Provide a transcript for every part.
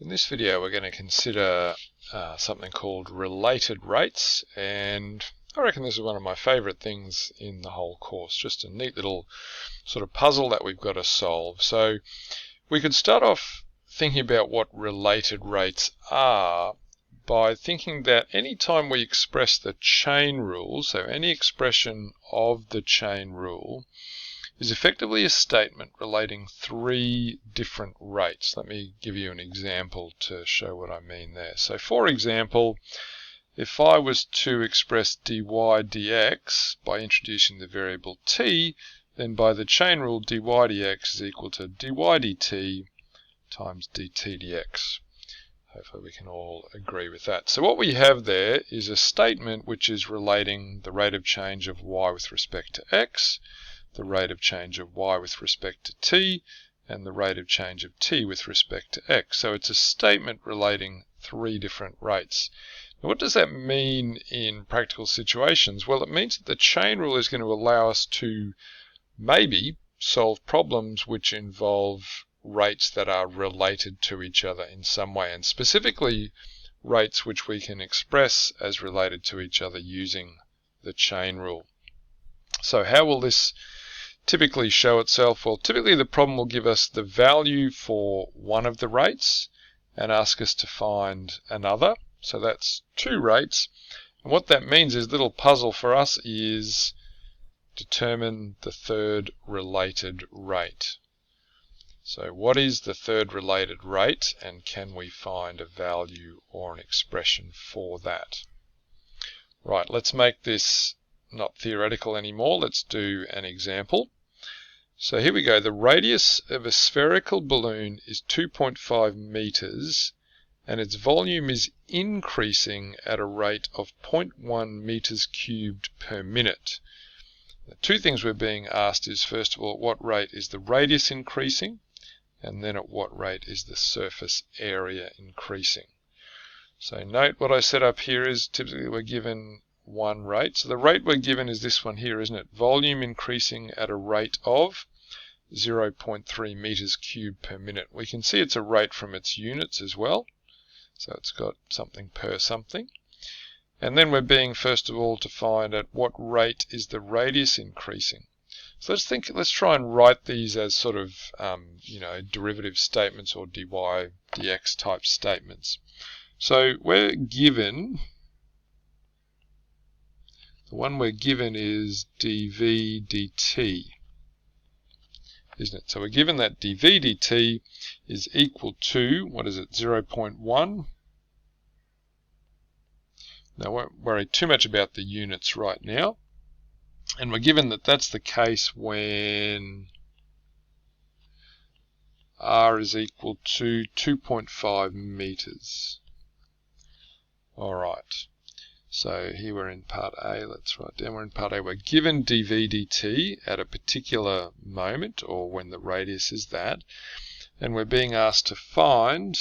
In this video we're going to consider something called related rates, and I reckon this is one of my favourite things in the whole course, just a neat little sort of puzzle that we've got to solve. So we could start off thinking about what related rates are by thinking that any time we express the chain rule, so any expression of the chain rule, is effectively a statement relating three different rates. Let me give you an example to show what I mean there. So for example, if I was to express dy dx by introducing the variable t, then by the chain rule dy dx is equal to dy dt times dt dx. Hopefully we can all agree with that. So what we have there is a statement which is relating the rate of change of y with respect to x, the rate of change of y with respect to t, and the rate of change of t with respect to x. So it's a statement relating three different rates. Now what does that mean in practical situations? Well, it means that the chain rule is going to allow us to maybe solve problems which involve rates that are related to each other in some way, and specifically rates which we can express as related to each other using the chain rule. So how will this typically show itself? Well, typically the problem will give us the value for one of the rates and ask us to find another. So that's two rates. And what that means is, the little puzzle for us is determine the third related rate. So what is the third related rate, and can we find a value or an expression for that? Right, let's make this not theoretical anymore. Let's do an example. So here we go. The radius of a spherical balloon is 2.5 meters and its volume is increasing at a rate of 0.1 meters cubed per minute. The two things we're being asked is, first of all, at what rate is the radius increasing, and then at what rate is the surface area increasing. So note what I set up here is typically we're given one rate. So the rate we're given is this one here, isn't it? Volume increasing at a rate of 0.3 meters cubed per minute. We can see it's a rate from its units as well. So it's got something per something. And then we're being, first of all, to find at what rate is the radius increasing. So let's try and write these as sort of, derivative statements or dy dx type statements. So we're given, the one we're given is dv dt, isn't it? So we're given that dv dt is equal to, what is it, 0.1. Now, I won't worry too much about the units right now. And we're given that that's the case when r is equal to 2.5 meters. All right. So here we're in part A. Let's write down, we're in part A. We're given dv dt at a particular moment, or when the radius is that, and we're being asked to find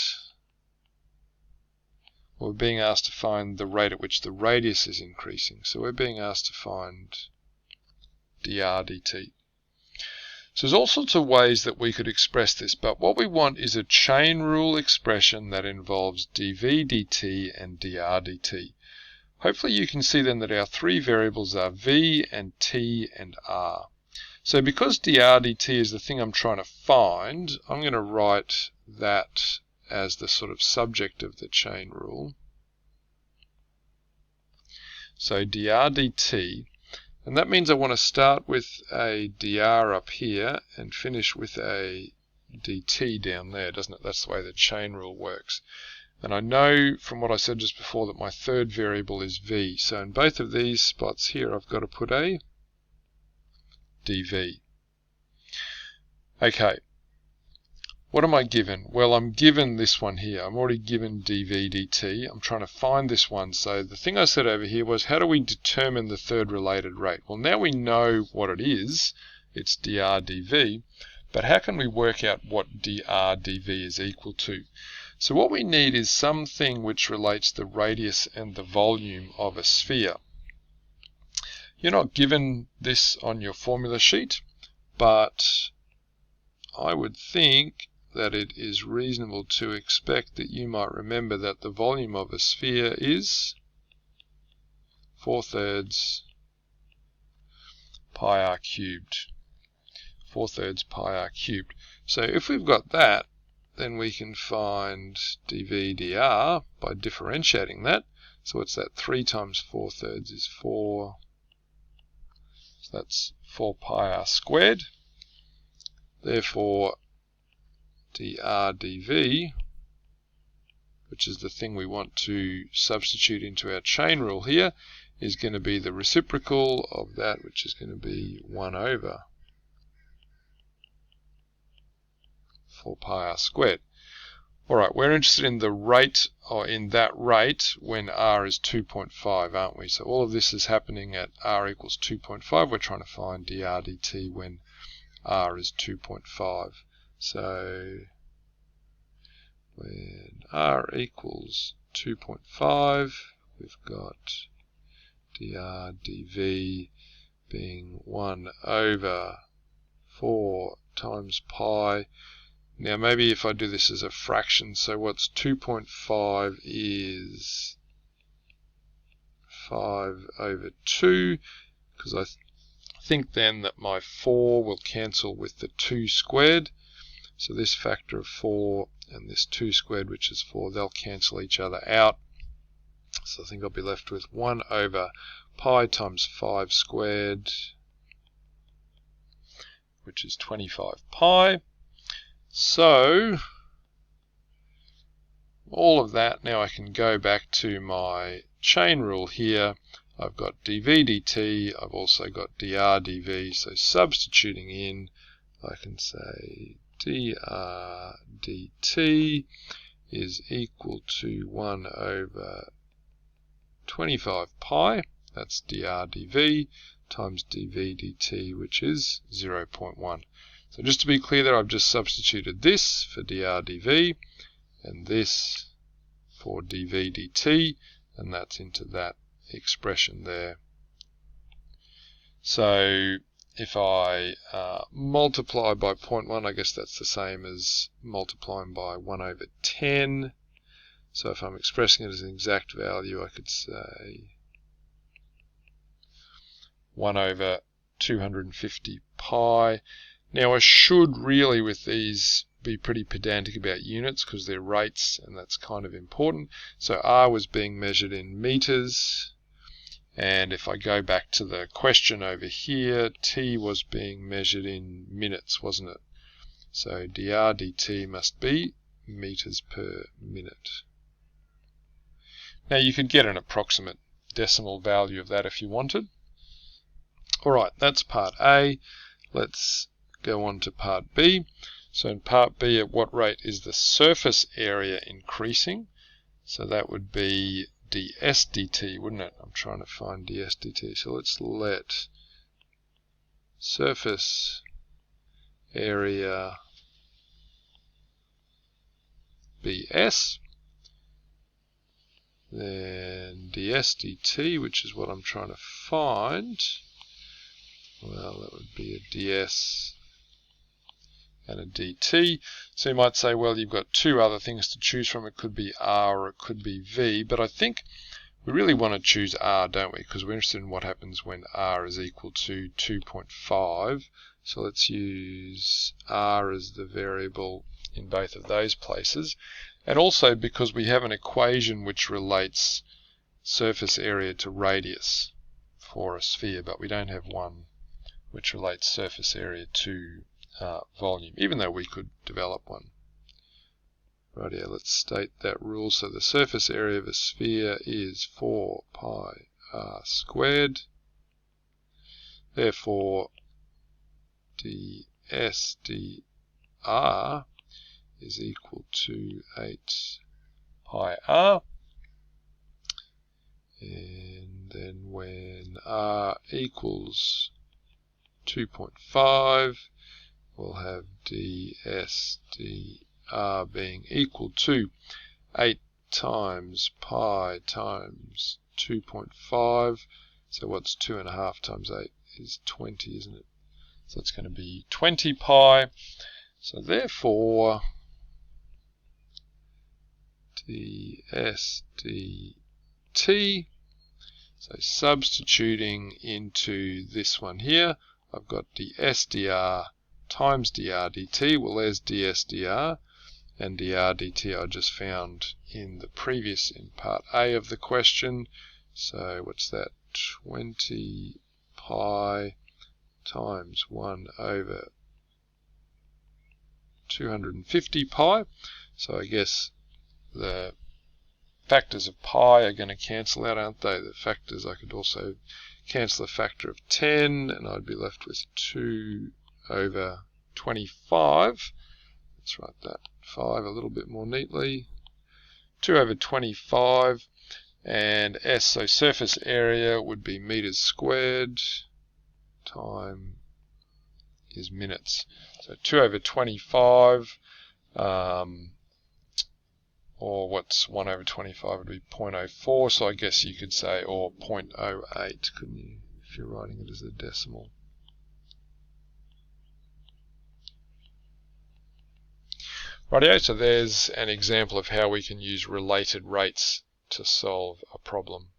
the rate at which the radius is increasing. So we're being asked to find dr dt. So there's all sorts of ways that we could express this, but what we want is a chain rule expression that involves dv dt and dr dt. Hopefully you can see then that our three variables are v and t and r. So because dr dt is the thing I'm trying to find, I'm going to write that as the sort of subject of the chain rule. So dr dt, and that means I want to start with a dr up here and finish with a dt down there, doesn't it? That's the way the chain rule works. And I know from what I said just before that my third variable is v. So in both of these spots here I've got to put a dv. Okay. What am I given? Well, I'm given this one here. I'm already given dv dt. I'm trying to find this one. So the thing I said over here was, how do we determine the third related rate? Well, now we know what it is. It's dr dv. But how can we work out what dr dv is equal to? So what we need is something which relates the radius and the volume of a sphere. You're not given this on your formula sheet, but I would think that it is reasonable to expect that you might remember that the volume of a sphere is 4/3 pi r cubed. 4/3 pi r cubed. So if we've got that, then we can find dv dr by differentiating that. So what's that? 3 times 4/3 is 4. So that's 4 pi r squared. Therefore, dr dv, which is the thing we want to substitute into our chain rule here, is going to be the reciprocal of that, which is going to be 1 over 4 pi r squared. Alright, we're interested in the rate, or in that rate, when r is 2.5, aren't we? So all of this is happening at r equals 2.5. We're trying to find dr dt when r is 2.5. So when r equals 2.5, we've got dr dv being 1 over 4 times pi. Now maybe if I do this as a fraction, so what's 2.5 is 5 over 2, because I think then that my 4 will cancel with the 2 squared. So this factor of 4 and this 2 squared, which is 4, they'll cancel each other out. So I think I'll be left with 1 over pi times 5 squared, which is 25 pi. So all of that, now I can go back to my chain rule here. I've got dv dt, I've also got dr dv, so substituting in, I can say dr dt is equal to 1 over 25 pi, that's dr dv, times dv dt, which is 0.1. So just to be clear there, I've just substituted this for dr dv, and this for dv dt, and that's into that expression there. So if I multiply by 0.1, I guess that's the same as multiplying by 1 over 10. So if I'm expressing it as an exact value, I could say 1 over 250 pi. Now I should really with these be pretty pedantic about units because they're rates and that's kind of important. So r was being measured in meters, and if I go back to the question over here, t was being measured in minutes, wasn't it? So dr dt must be meters per minute. Now you could get an approximate decimal value of that if you wanted. Alright, that's part A. Let's go on to part B. So in part B, at what rate is the surface area increasing? So that would be ds dt, wouldn't it? I'm trying to find ds dt. So let's let surface area be s. Then ds dt, which is what I'm trying to find. Well, that would be a ds and a dt. So you might say, well, you've got two other things to choose from. It could be r or it could be v, but I think we really want to choose r, don't we? Because we're interested in what happens when r is equal to 2.5. So let's use r as the variable in both of those places. And also because we have an equation which relates surface area to radius for a sphere, but we don't have one which relates surface area to volume, even though we could develop one. Right here, let's state that rule. So the surface area of a sphere is 4 pi r squared. Therefore, ds dr is equal to 8 pi r. And then when r equals 2.5, we'll have ds dr being equal to 8 times pi times 2.5. So what's 2.5 times 8 is 20, isn't it? So it's going to be 20 pi. So therefore, ds dt. So substituting into this one here, I've got ds dr times dr dt. Well, there's ds dr, and dr dt I just found in the previous, in part A of the question. So what's that? 20 pi times 1 over 250 pi. So I guess the factors of pi are going to cancel out, aren't they? The factors, I could also cancel a factor of 10, and I'd be left with 2 over 25. Let's write that 5 a little bit more neatly. 2 over 25, and S, so surface area would be meters squared, time is minutes. So 2 over 25, or what's 1 over 25 would be 0.04, so I guess you could say, or 0.08, couldn't you, if you're writing it as a decimal. Rightio, so there's an example of how we can use related rates to solve a problem.